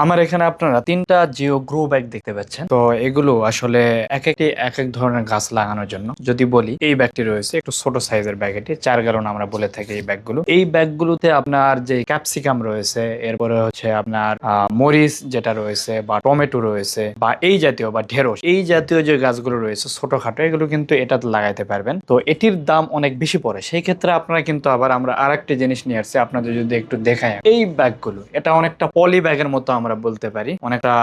আমার এখানে আপনারা 3টা জিও গ্রো ব্যাগ দেখতে পাচ্ছেন। তো এগুলো আসলে একটি এক এক ধরনের গাছ লাগানোর জন্য। যদি বলি, এই ব্যাগটি রয়েছে একটু ছোট সাইজের ব্যাগ, এটি 4 গ্যালন আমরা বলে থাকি এই ব্যাগগুলোতে আপনার যে ক্যাপসিকাম রয়েছে, এরপরে হচ্ছে আপনার মরিচ যেটা রয়েছে, বা টমেটো রয়েছে, বা এই জাতীয় বা ঢেঁড়স এই জাতীয় যে গাছগুলো রয়েছে ছোটখাটো, এগুলো কিন্তু এটাতে লাগাইতে পারবেন। তো এটির দাম অনেক বেশি পড়ে। সেই ক্ষেত্রে আপনারা কিন্তু আবার আমরা আরেকটি জিনিস নিয়ে আসছি, আপনাদের যদি একটু দেখাই। এই ব্যাগগুলো এটা অনেকটা পলি ব্যাগের মতো আমরা বলতে পারি, অনেকটা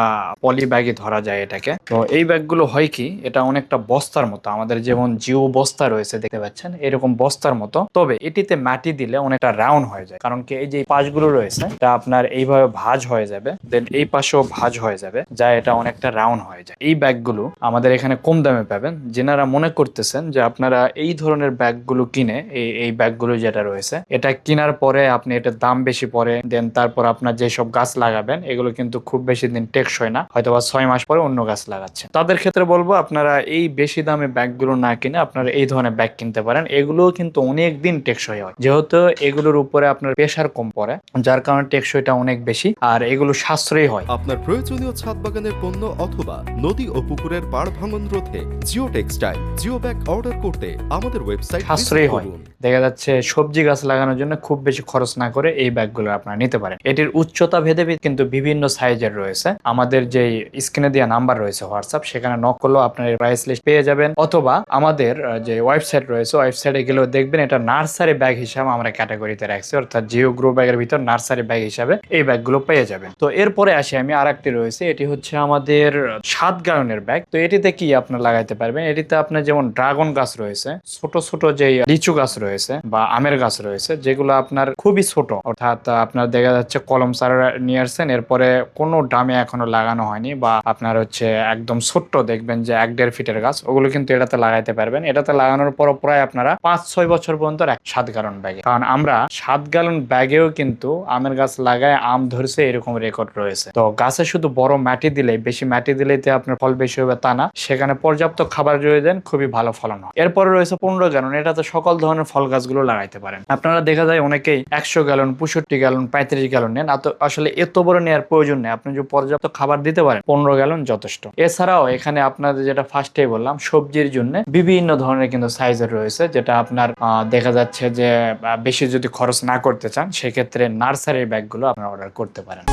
পলি ব্যাগই ধরা যায় এটাকে। তো এই ব্যাগগুলো হয় কি, এটা অনেকটা বস্তার মতো, আমাদের যেমন জিও বস্তা রয়েছে দেখতে পাচ্ছেন, এরকম বস্তার মতো। তবে এটিতে মাটি দিলে অনেকটা রাউন্ড হয়ে যায়, কারণ কি এই যে পাশগুলো রয়েছে এটা আপনার এইভাবে ভাঁজ হয়ে যাবে, দেন এই পাশেও ভাঁজ হয়ে যাবে, যা এটা অনেকটা রাউন্ড হয়ে যায়। এই ব্যাগগুলো আমাদের এখানে কম দামে পাবেন। যেনারা মনে করতেছেন যে আপনারা এই ধরনের ব্যাগগুলো কিনে, এই ব্যাগগুলো যেটা রয়েছে এটা কেনার পরে আপনি এটার দাম বেশি পড়ে, দেন তারপর আপনার যেসব গাছ লাগাবেন এগুলো কিন্তু খুব বেশি দিন টেকসই না, হয়তো বা 6 মাস পরে অন্য গাছ লাগাচ্ছে, তাদের ক্ষেত্রে বলবো আপনারা এই বেশি দামে ব্যাগগুলো না কিনে আপনারা এই ধরনের ব্যাগ কিনতে পারেন। এগুলোও কিন্তু অনেক দিন টেকসই হয়, যেহেতু এগুলোর উপরে আপনার প্রেসার কম পড়ে, যার কারণে টেকসইটা অনেক বেশি, আর এগুলো সাশ্রয়ী হয়। আপনার প্রয়োজনীয় ছাদ বাগানের পণ্য অথবা নদী ও পুকুরের পাড় ভাঙন রোধে geo textile geo bag order করতে আমাদের ওয়েবসাইট সাশ্রয়ী ভিজিট হয়। করুন। দেখা যাচ্ছে সবজি গাছ লাগানোর জন্য খুব বেশি খরচ না করে এই ব্যাগগুলো আপনারা নিতে পারেন। এটির উচ্চতা ভেদে কিন্তু বিভিন্ন সাইজের রয়েছে। আমাদের যে স্ক্রিনে দেওয়া নাম্বার রয়েছে হোয়াটসঅ্যাপ, সেখানে নক করলেও আপনার প্রাইস লিস্ট পেয়ে যাবেন, অথবা আমাদের যে ওয়েবসাইট রয়েছে ওয়েবসাইটে গেলেও দেখবেন এটা নার্সারি ব্যাগ হিসাবে আমরা ক্যাটাগরিতে রাখছি, অর্থাৎ জিও গ্রো ব্যাগের ভিতর নার্সারি ব্যাগ হিসাবে এই ব্যাগগুলো পেয়ে যাবেন। তো এরপরে আসি আমি আরেকটি রয়েছে, এটি হচ্ছে আমাদের 7 গ্যালনের ব্যাগ। তো এটিতে কি আপনার লাগাইতে পারবেন, এটিতে আপনার যেমন ড্রাগন গাছ রয়েছে, ছোট ছোট যে লিচু গাছ রয়েছে বা আমের গাছ রয়েছে, যেগুলো আপনার খুবই ছোট, অর্থাৎ আপনার দেখা যাচ্ছে কলম চারা নিয়ে আসছেন, এরপরে কোনো ডামে এখনো লাগানো হয়নি, বা আপনার হচ্ছে একদম ছোট্ট, দেখবেন যে 1-1.5 ফিটের গাছ, ওগুলো কিন্তু এটাতে লাগাইতে পারবেন। এটাতে লাগানোর পর প্রায় আপনারা 5-6 বছর পর্যন্ত 7 গ্যালন ব্যাগে, কারণ আমরা 7 গ্যালন ব্যাগেও কিন্তু আমের গাছ লাগায় আম ধরছে, এরকম রেকর্ড রয়েছে। তো গাছে শুধু বড় মাটি দিলেই, বেশি মাটি দিলেই আপনার ফল বেশি হবে তা না, সেখানে পর্যাপ্ত খাবার যদি দেন খুবই ভালো ফলন হয়। এরপরে রয়েছে 15 গ্যালন, এটাতে সকল ধরনের ফল গাছগুলো লাগাইতে পারেন। আপনারা দেখা যায় অনেকেই 100 গ্যালন, 65 গ্যালন, 35 গ্যালন নেন, আসলে এত বড় নেওয়ার প্রয়োজন নেই, আপনি যদি পর্যাপ্ত খাবার দিতে পারেন 15 গ্যালন যথেষ্ট। এছাড়াও এখানে আপনাদের যেটা ফার্স্টেই বললাম, সবজির জন্য বিভিন্ন ধরনের কিন্তু সাইজের রয়েছে, যেটা আপনার দেখা যাচ্ছে যে বেশি যদি খরচ না করতে চান, সেক্ষেত্রে নার্সারির ব্যাগগুলো আপনারা অর্ডার করতে পারেন।